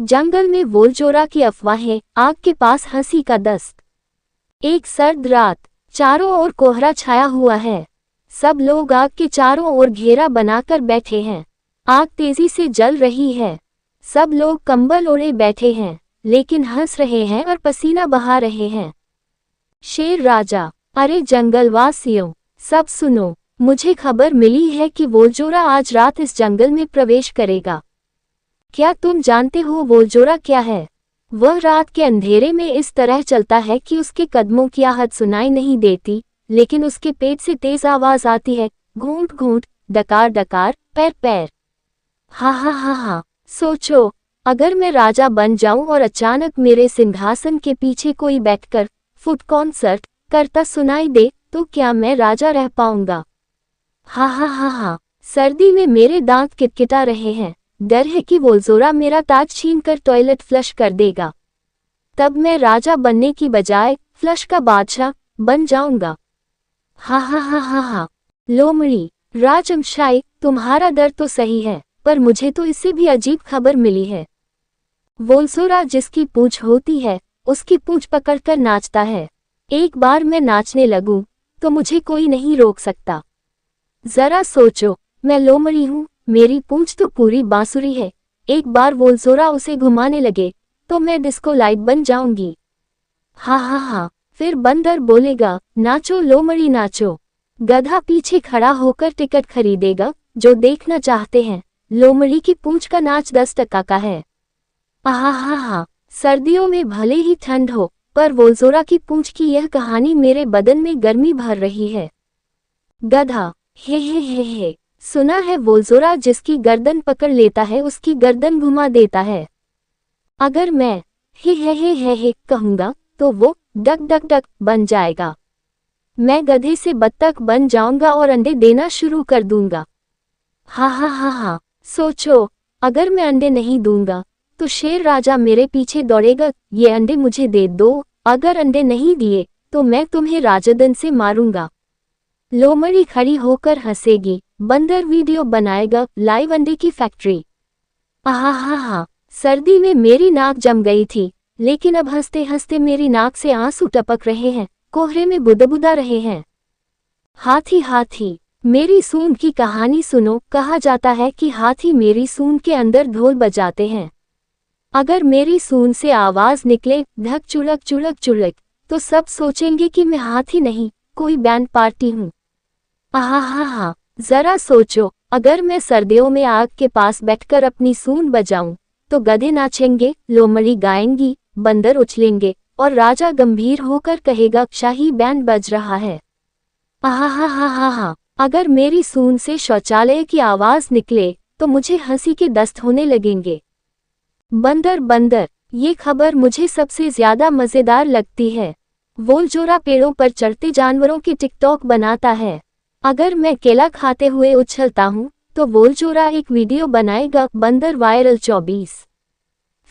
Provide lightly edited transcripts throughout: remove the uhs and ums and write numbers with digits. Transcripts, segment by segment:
जंगल में वोलजोरा की अफवाहें, आग के पास हंसी का दस्त। एक सर्द रात, चारों ओर कोहरा छाया हुआ है। सब लोग आग के चारों ओर घेरा बनाकर बैठे हैं। आग तेजी से जल रही है। सब लोग कंबल ओढ़े बैठे हैं, लेकिन हंस रहे हैं और पसीना बहा रहे हैं। शेर राजा, अरे जंगलवासियों, सब सुनो, मुझे खबर मिली है कि वोलजोरा आज रात इस जंगल में प्रवेश करेगा। क्या तुम जानते हो वोलजोरा क्या है? वह रात के अंधेरे में इस तरह चलता है कि उसके कदमों की आहट सुनाई नहीं देती, लेकिन उसके पेट से तेज आवाज आती है, घूंट घूंट, डकार डकार, पैर पैर। हा हा हा हा, सोचो, अगर मैं राजा बन जाऊं और अचानक मेरे सिंहासन के पीछे कोई बैठकर फुट कॉन्सर्ट करता सुनाई दे, तो क्या मैं राजा रह पाऊंगा? हा हा हा हा, सर्दी में मेरे दांत किटकिटा रहे हैं। डर है कि वोलजोरा मेरा ताज छीनकर टॉयलेट फ्लश कर देगा। तब मैं राजा बनने की बजाय फ्लश का बादशाह बन जाऊंगा। हा हा हा हा हा। लोमड़ी, राजमशाही, तुम्हारा डर तो सही है, पर मुझे तो इससे भी अजीब खबर मिली है। वोलजोरा जिसकी पूंछ होती है, उसकी पूंछ पकड़कर नाचता है। एक बार मैं नाचने लगूं, तो मुझे कोई नहीं रोक सकता। जरा सोचो, मैं लोमड़ी हूं, मेरी पूंछ तो पूरी बांसुरी है। एक बार वोलजोरा उसे घुमाने लगे, तो मैं डिस्को लाइट बन जाऊंगी। हा हा हा, फिर बंदर बोलेगा, नाचो लोमड़ी नाचो। गधा पीछे खड़ा होकर टिकट खरीदेगा। जो देखना चाहते हैं, लोमड़ी की पूंछ का नाच 10 टका का है। आहा हा हा, सर्दियों में भले ही ठंड हो, पर वोलजोरा की पूंछ की यह कहानी मेरे बदन में गर्मी भर रही है। गधा, हे, सुना है वोलजोरा जिसकी गर्दन पकड़ लेता है उसकी गर्दन घुमा देता है। अगर मैं हे कहूंगा, तो वो डक डक डक बन जाएगा। मैं गधे से बत्तख बन जाऊंगा और अंडे देना शुरू कर दूंगा। हा हा हा हा, सोचो, अगर मैं अंडे नहीं दूंगा, तो शेर राजा मेरे पीछे दौड़ेगा, ये अंडे मुझे दे दो। अगर अंडे नहीं दिए, तो मैं तुम्हें राजदंड से मारूंगा। लोमड़ी खड़ी होकर हंसेगी। बंदर वीडियो बनाएगा, लाइव अंडे की फैक्ट्री। आहा हा हा, सर्दी में मेरी नाक जम गई थी, लेकिन अब हंसते हंसते मेरी नाक से आंसू टपक रहे हैं, कोहरे में बुदबुदा रहे हैं। हाथी हाथी, मेरी सूंड की कहानी सुनो। कहा जाता है कि हाथी मेरी सूंड के अंदर ढोल बजाते हैं। अगर मेरी सूंड से आवाज निकले, धक चुड़क चुड़क चुड़क, तो सब सोचेंगे कि मैं हाथी नहीं, कोई बैंड पार्टी हूँ। आहा हा हा, जरा सोचो, अगर मैं सर्दियों में आग के पास बैठकर अपनी सूंड बजाऊं, तो गधे नाचेंगे, लोमड़ी गाएंगी, बंदर उछलेंगे, और राजा गंभीर होकर कहेगा, शाही बैंड बज रहा है। आहा हा हा हा हा, अगर मेरी सूंड से शौचालय की आवाज निकले, तो मुझे हंसी के दस्त होने लगेंगे। बंदर बंदर, ये खबर मुझे सबसे ज्यादा मजेदार लगती है। वोलजोरा पेड़ों पर चढ़ते जानवरों की टिकटॉक बनाता है। अगर मैं केला खाते हुए उछलता हूँ, तो वोलजोरा एक वीडियो बनाएगा, बंदर वायरल 24।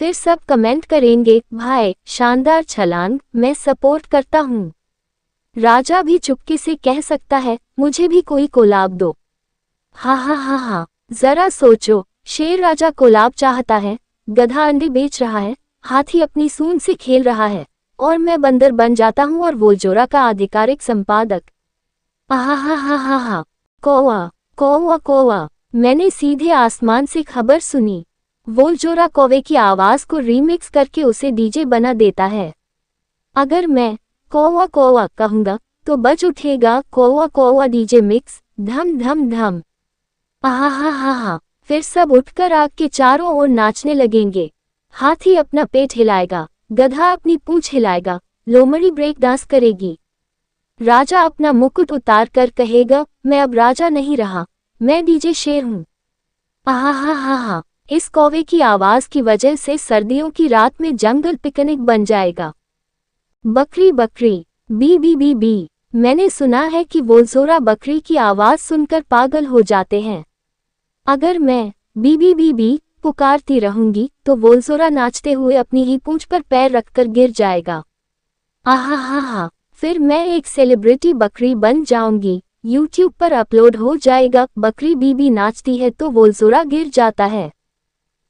फिर सब कमेंट करेंगे, भाई शानदार छलांग, मैं सपोर्ट करता हूँ। राजा भी चुपके से कह सकता है, मुझे भी कोई कोलाब दो। हा हा हा हा, जरा सोचो, शेर राजा कोलाब चाहता है, गधा अंडे बेच रहा है, हाथी अपनी सूंड से खेल रहा है, और मैं बंदर बन जाता हूँ और वोलजोरा का आधिकारिक संपादक। आहा हा हा हा हा, कौवा कौवा कौवा, मैंने सीधे आसमान से खबर सुनी। वोलजोरा कौवे की आवाज को रीमिक्स करके उसे डीजे बना देता है। अगर मैं कौवा कौवा कहूंगा, तो बज उठेगा, कौवा कौवा डीजे मिक्स, धम धम धम। आहा हा हा हा, फिर सब उठकर आग के चारों ओर नाचने लगेंगे। हाथी अपना पेट हिलाएगा, गधा अपनी पूंछ हिलाएगा, लोमड़ी ब्रेक डांस करेगी। राजा अपना मुकुट उतार कर कहेगा, मैं अब राजा नहीं रहा, मैं डीजे शेर हूँ। आहा हा हा हा, इस कौवे की आवाज की वजह से सर्दियों की रात में जंगल पिकनिक बन जाएगा। बकरी बकरी, बी बी बी बी, मैंने सुना है कि वोलजोरा बकरी की आवाज सुनकर पागल हो जाते हैं। अगर मैं बी बी बी बी पुकारती रहूंगी, तो वोलजोरा नाचते हुए अपनी ही पूंछ पर पैर रखकर गिर जाएगा। आहा हा हा, फिर मैं एक सेलिब्रिटी बकरी बन जाऊंगी, यूट्यूब पर अपलोड हो जाएगा, बकरी बीबी नाचती है तो वोलजोरा गिर जाता है।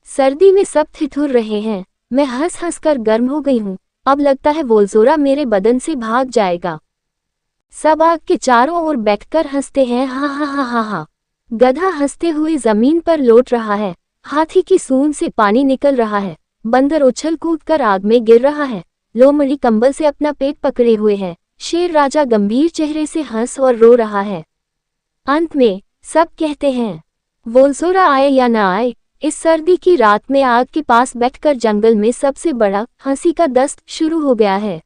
सर्दी में सब ठिठुर रहे हैं, मैं हंस हंस कर गर्म हो गई हूँ। अब लगता है वोल्जोरा मेरे बदन से भाग जाएगा। सब आग के चारों ओर बैठकर हंसते हैं, हा हा हा हा हा। गधा हंसते हुए जमीन पर लौट रहा है, हाथी की सूंड से पानी निकल रहा है, बंदर उछल कूद कर आग में गिर रहा है, लोमड़ी कंबल से अपना पेट पकड़े हुए है, शेर राजा गंभीर चेहरे से हंस और रो रहा है। अंत में सब कहते हैं, वोल्जोरा आए या ना आए, इस सर्दी की रात में आग के पास बैठकर जंगल में सबसे बड़ा हंसी का दस्त शुरू हो गया है।